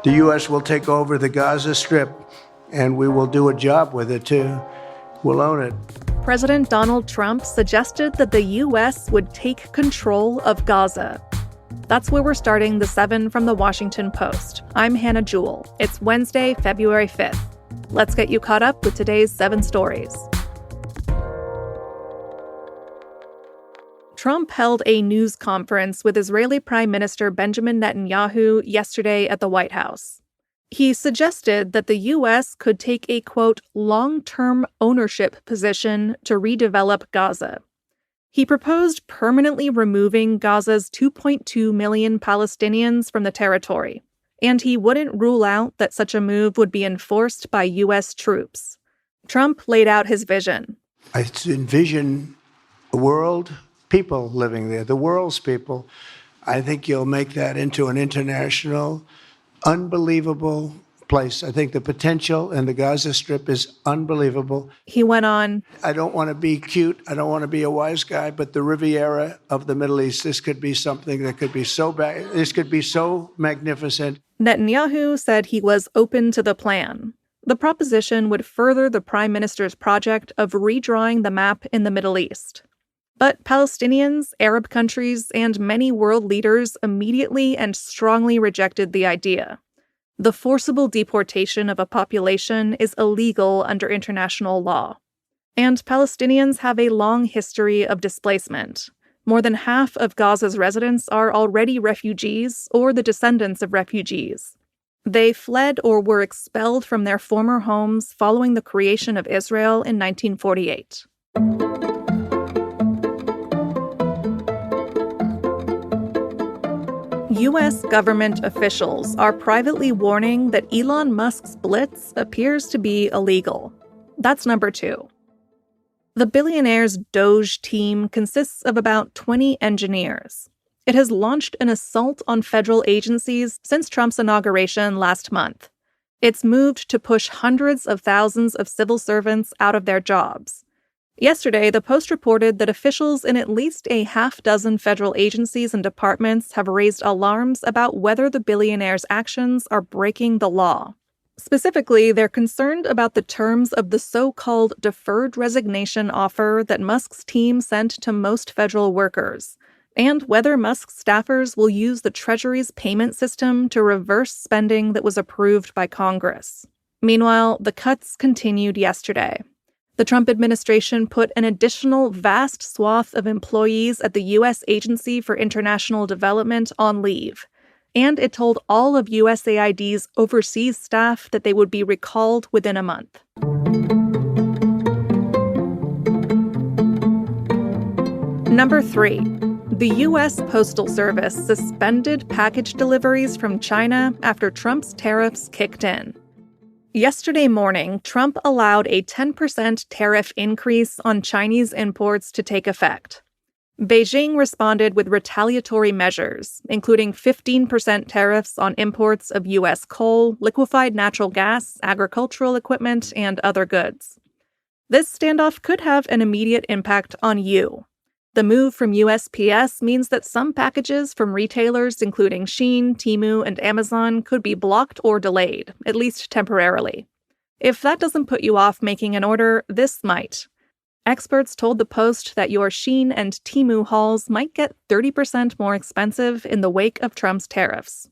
The U.S. will take over the Gaza Strip, and we will do a job with it, too. We'll own it. President Donald Trump suggested that the U.S. would take control of Gaza. That's where we're starting the 7 from the Washington Post. I'm Hannah Jewell. It's Wednesday, February 5th. Let's get you caught up with today's 7 stories. Trump held a news conference with Israeli Prime Minister Benjamin Netanyahu yesterday at the White House. He suggested that the U.S. could take a, quote, long-term ownership position to redevelop Gaza. He proposed permanently removing Gaza's 2.2 million Palestinians from the territory, and he wouldn't rule out that such a move would be enforced by U.S. troops. Trump laid out his vision. I envision a world, people living there, the world's people. I think you'll make that into an international, unbelievable place. I think the potential in the Gaza Strip is unbelievable. He went on, I don't want to be cute. I don't want to be a wise guy, but the Riviera of the Middle East, this could be something that could be so bad. This could be so magnificent. Netanyahu said he was open to the plan. The proposition would further the prime minister's project of redrawing the map in the Middle East. But Palestinians, Arab countries, and many world leaders immediately and strongly rejected the idea. The forcible deportation of a population is illegal under international law. And Palestinians have a long history of displacement. More than half of Gaza's residents are already refugees or the descendants of refugees. They fled or were expelled from their former homes following the creation of Israel in 1948. U.S. government officials are privately warning that Elon Musk's blitz appears to be illegal. That's number 2. The billionaire's Doge team consists of about 20 engineers. It has launched an assault on federal agencies since Trump's inauguration last month. It's moved to push hundreds of thousands of civil servants out of their jobs. Yesterday, the Post reported that officials in at least a half-dozen federal agencies and departments have raised alarms about whether the billionaire's actions are breaking the law. Specifically, they're concerned about the terms of the so-called deferred resignation offer that Musk's team sent to most federal workers, and whether Musk's staffers will use the Treasury's payment system to reverse spending that was approved by Congress. Meanwhile, the cuts continued yesterday. The Trump administration put an additional vast swath of employees at the U.S. Agency for International Development on leave, and it told all of USAID's overseas staff that they would be recalled within a month. Number 3. The U.S. Postal Service suspended package deliveries from China after Trump's tariffs kicked in. Yesterday morning, Trump allowed a 10% tariff increase on Chinese imports to take effect. Beijing responded with retaliatory measures, including 15% tariffs on imports of U.S. coal, liquefied natural gas, agricultural equipment, and other goods. This standoff could have an immediate impact on you. The move from USPS means that some packages from retailers including Shein, Temu, and Amazon could be blocked or delayed, at least temporarily. If that doesn't put you off making an order, this might. Experts told the Post that your Shein and Temu hauls might get 30% more expensive in the wake of Trump's tariffs.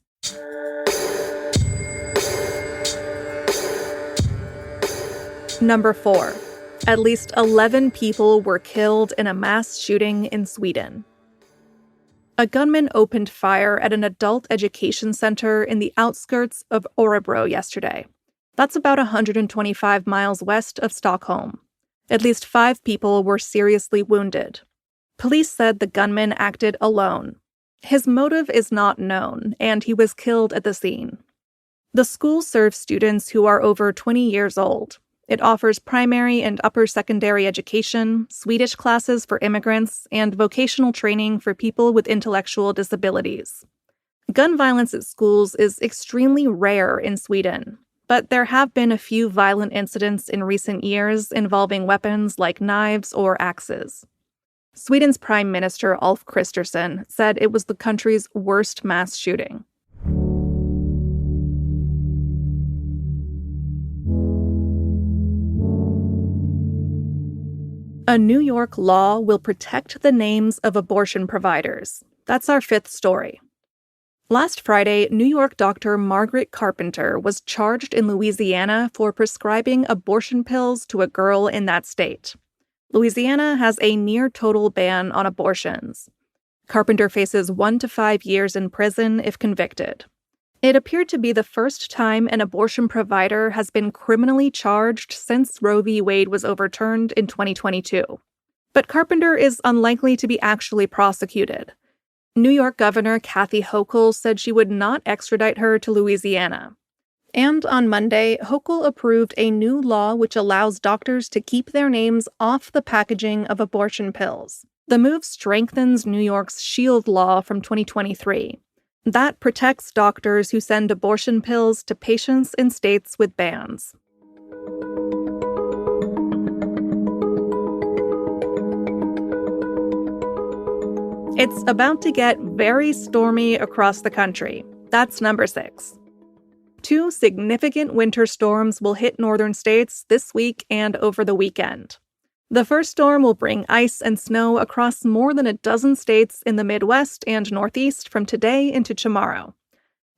Number 4. At least 11 people were killed in a mass shooting in Sweden. A gunman opened fire at an adult education center in the outskirts of Örebro yesterday. That's about 125 miles west of Stockholm. At least 5 people were seriously wounded. Police said the gunman acted alone. His motive is not known, and he was killed at the scene. The school serves students who are over 20 years old. It offers primary and upper secondary education, Swedish classes for immigrants, and vocational training for people with intellectual disabilities. Gun violence at schools is extremely rare in Sweden, but there have been a few violent incidents in recent years involving weapons like knives or axes. Sweden's Prime Minister Ulf Kristersson said it was the country's worst mass shooting. A New York law will protect the names of abortion providers. That's our fifth story. Last Friday, New York doctor Margaret Carpenter was charged in Louisiana for prescribing abortion pills to a girl in that state. Louisiana has a near-total ban on abortions. Carpenter faces 1 to 5 years in prison if convicted. It appeared to be the first time an abortion provider has been criminally charged since Roe v. Wade was overturned in 2022. But Carpenter is unlikely to be actually prosecuted. New York Governor Kathy Hochul said she would not extradite her to Louisiana. And on Monday, Hochul approved a new law which allows doctors to keep their names off the packaging of abortion pills. The move strengthens New York's SHIELD law from 2023. That protects doctors who send abortion pills to patients in states with bans. It's about to get very stormy across the country. That's number 6. 2 significant winter storms will hit northern states this week and over the weekend. The first storm will bring ice and snow across more than a dozen states in the Midwest and Northeast from today into tomorrow.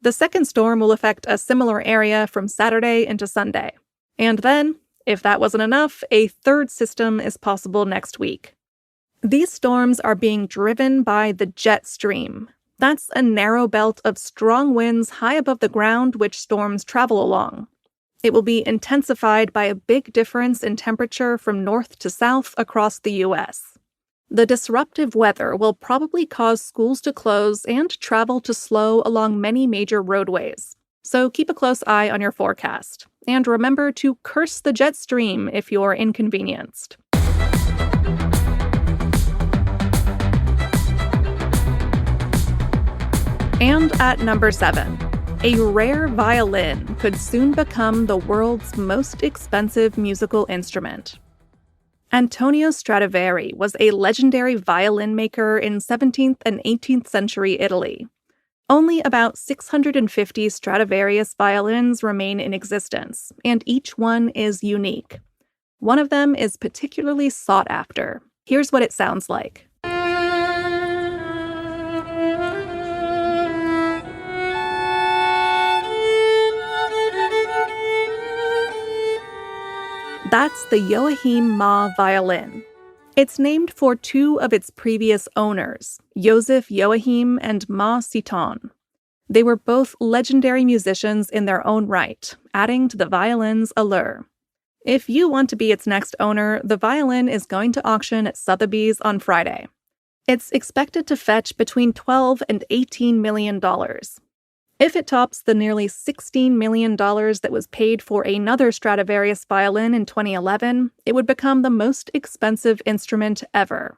The second storm will affect a similar area from Saturday into Sunday. And then, if that wasn't enough, a third system is possible next week. These storms are being driven by the jet stream. That's a narrow belt of strong winds high above the ground which storms travel along. It will be intensified by a big difference in temperature from north to south across the U.S. The disruptive weather will probably cause schools to close and travel to slow along many major roadways. So keep a close eye on your forecast. And remember to curse the jet stream if you're inconvenienced. And at number 7. A rare violin could soon become the world's most expensive musical instrument. Antonio Stradivari was a legendary violin maker in 17th and 18th century Italy. Only about 650 Stradivarius violins remain in existence, and each one is unique. One of them is particularly sought after. Here's what it sounds like. That's the Joachim Ma violin. It's named for 2 of its previous owners, Joseph Joachim and Ma Citon. They were both legendary musicians in their own right, adding to the violin's allure. If you want to be its next owner, the violin is going to auction at Sotheby's on Friday. It's expected to fetch between $12 and $18 million. If it tops the nearly $16 million that was paid for another Stradivarius violin in 2011, it would become the most expensive instrument ever.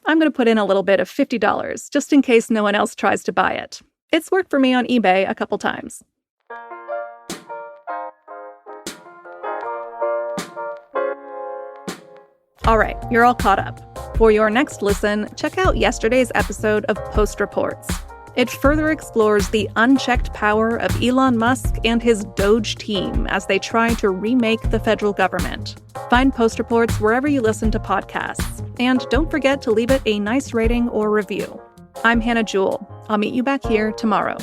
I'm going to put in a little bit of $50, just in case no one else tries to buy it. It's worked for me on eBay a couple times. All right, you're all caught up. For your next listen, check out yesterday's episode of Post Reports. It further explores the unchecked power of Elon Musk and his Doge team as they try to remake the federal government. Find Post Reports wherever you listen to podcasts, and don't forget to leave it a nice rating or review. I'm Hannah Jewell. I'll meet you back here tomorrow.